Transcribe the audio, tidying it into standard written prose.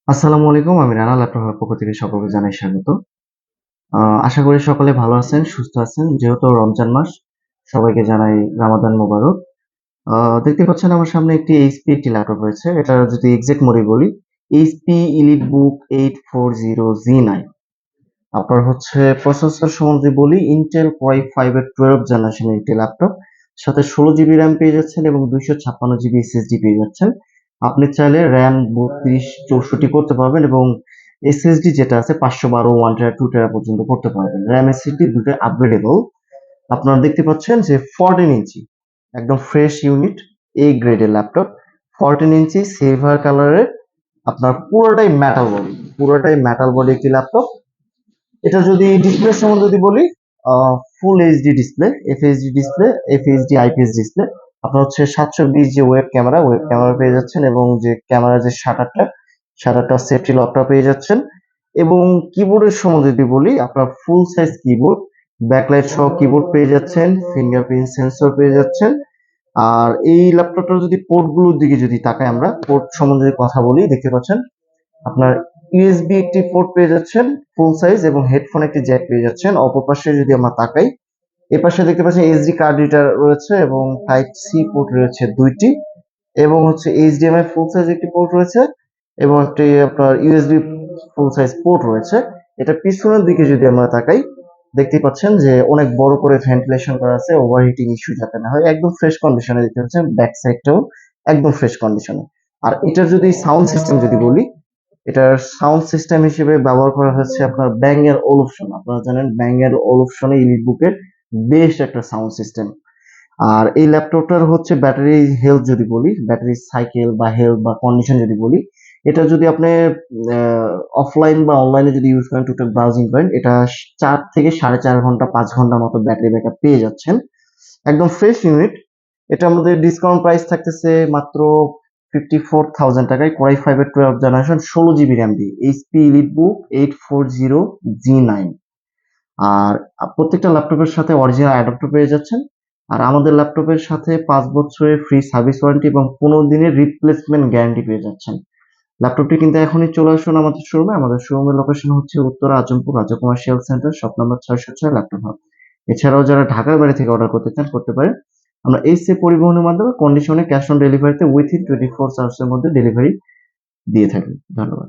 আসসালামু আলাইকুম। আমি রানা ল্যাপটপের পক্ষ থেকে সকলকে জানাই স্বাগত। আশা করি সকলে ভালো আছেন, সুস্থ আছেন। যেহেতু রমজান মাস, সবাইকে জানাই রামাদান মোবারক। আ দেখতে পাচ্ছেন আমার সামনে একটি HP একটি ল্যাপটপ রয়েছে। এটা যদি এক্সাক্ট মডেল বলি, HP EliteBook 840G9। আপনার হচ্ছে প্রসেসর সম্বন্ধে বলি, Intel Core i5 এর 12 জেনারেশনের একটি ল্যাপটপ। সাথে 16 জিবি RAM পেয়ে যাচ্ছেন এবং 256 জিবি SSD পেয়ে যাচ্ছেন। আপনি চাইলে RAM 32, 64 করতে পারবেন এবং SSD যেটা আছে 512, 1 টেরা, 2 টেরা পর্যন্ত করতে পারবেন। RAM SSD দুটোই আপগ্রেডেবল। আপনারা দেখতে পাচ্ছেন যে 14 ইঞ্চি একদম ফ্রেশ ইউনিট, A গ্রেডের ল্যাপটপ। 14 ইঞ্চি সিলভার কালারের, আপনার পুরোটাই মেটাল বডি একটি ল্যাপটপ। এটা যদি ডিসপ্লে সম্বন্ধে যদি বলি, full HD display, FHD display, FHD IPS display. আপনার হচ্ছে 720 যে ওয়েব ক্যামেরা পেয়ে যাচ্ছেন এবং যে ক্যামেরা যে শাটারটা সেফটি লকটা পেয়ে যাচ্ছেন। এবং কিবোর্ডের সম্বন্ধে যদি বলি, আপনার ফুল সাইজ কিবোর্ড, ব্যাকলাইট সহ কিবোর্ড পেয়ে যাচ্ছেন, ফিঙ্গারপ্রিন্ট সেন্সর পেয়ে যাচ্ছেন। আর এই ল্যাপটপটার যদি পোর্টগুলোর দিকে যদি তাকাই, আমরা পোর্ট সম্বন্ধে যদি কথা বলি, দেখতে পাচ্ছেন আপনার ইউএসবি একটি পোর্ট পেয়ে যাচ্ছেন ফুল সাইজ এবং হেডফোন একটি জ্যাক পেয়ে যাচ্ছেন। অপর পাশে যদি আমরা তাকাই, এ পাশে দেখতে পাচ্ছেন এইচডি কার্ড রিডার রয়েছে এবং টাইপ সি পোর্ট রয়েছে দুইটি, এবং হচ্ছে এইচডিএমআই ফুল সাইজ একটি পোর্ট রয়েছে এবং একটি আপনার ইউএসবি ফুল সাইজ পোর্ট রয়েছে। এটা পিছনের দিকে যদি আমরা তাকাই, দেখতে পাচ্ছেন যে অনেক বড় করে ভেন্টিলেশন করা আছে, ওভারহিটিং ইস্যু যাতে না হয়। একদম ফ্রেশ কন্ডিশনে দেখতে পাচ্ছেন, ব্যাক সাইডটাও একদম ফ্রেশ কন্ডিশনে। আর এটার যদি সাউন্ড সিস্টেম যদি বলি, এটার সাউন্ড সিস্টেম হিসেবে ব্যবহার করা হচ্ছে আপনার ব্যাং ওলুফসন। আপনারা জানেন ব্যাং ওলুফসনে ইলিটবুকের বেস্ট একটা সাউন্ড সিস্টেম। আর এই ল্যাপটপটার হচ্ছে ব্যাটারি হেলথ যদি বলি, ব্যাটারি সাইকেল বা হেলথ বা কন্ডিশন যদি বলি, এটা যদি আপনি অফলাইন বা অনলাইনে যদি ইউজ করেন, টুকটাক ব্রাউজিং করেন, এটা 4 থেকে 4.5 ঘন্টা, 5 ঘন্টার মতো ব্যাটারি ব্যাকআপ পেয়ে যাচ্ছেন। একদম ফ্রেশ ইউনিট। এটা আমাদের ডিসকাউন্ট প্রাইস থাকতেছে মাত্র 54,000 টাকায়, কোরাই 5 এর 12 জেনারেশন, 16 জিবি র্যাম দিয়ে, এইচপি ইলিটবুক 840G9। আর প্রত্যেকটা ল্যাপটপের সাথে অরিজিনাল অ্যাডাপ্টার পেয়ে যাচ্ছেন। আর আমাদের ল্যাপটপের সাথে 5 বছরের ফ্রি সার্ভিস ওয়ারেন্টি এবং 15 দিনের রিপ্লেসমেন্ট গ্যারান্টি পেয়ে যাচ্ছেন। ল্যাপটপটি কিন্তু এখনই চলে আসুন আমাদের শোরুমে। আমাদের শোরুমের লোকেশন হচ্ছে উত্তরা আজমপুর রাজা commercial centre, shop number 606, laptop hub. এছাড়াও যারা ঢাকার বাইরে থেকে অর্ডার করতে চান, করতে পারেন। আমরা এইচসি পরিবহনের মাধ্যমে কন্ডিশনে ক্যাশ অন ডেলিভারিতে উইথিন 24 আওয়ার্স এর মধ্যে ডেলিভারি দিয়ে থাকি। ধন্যবাদ।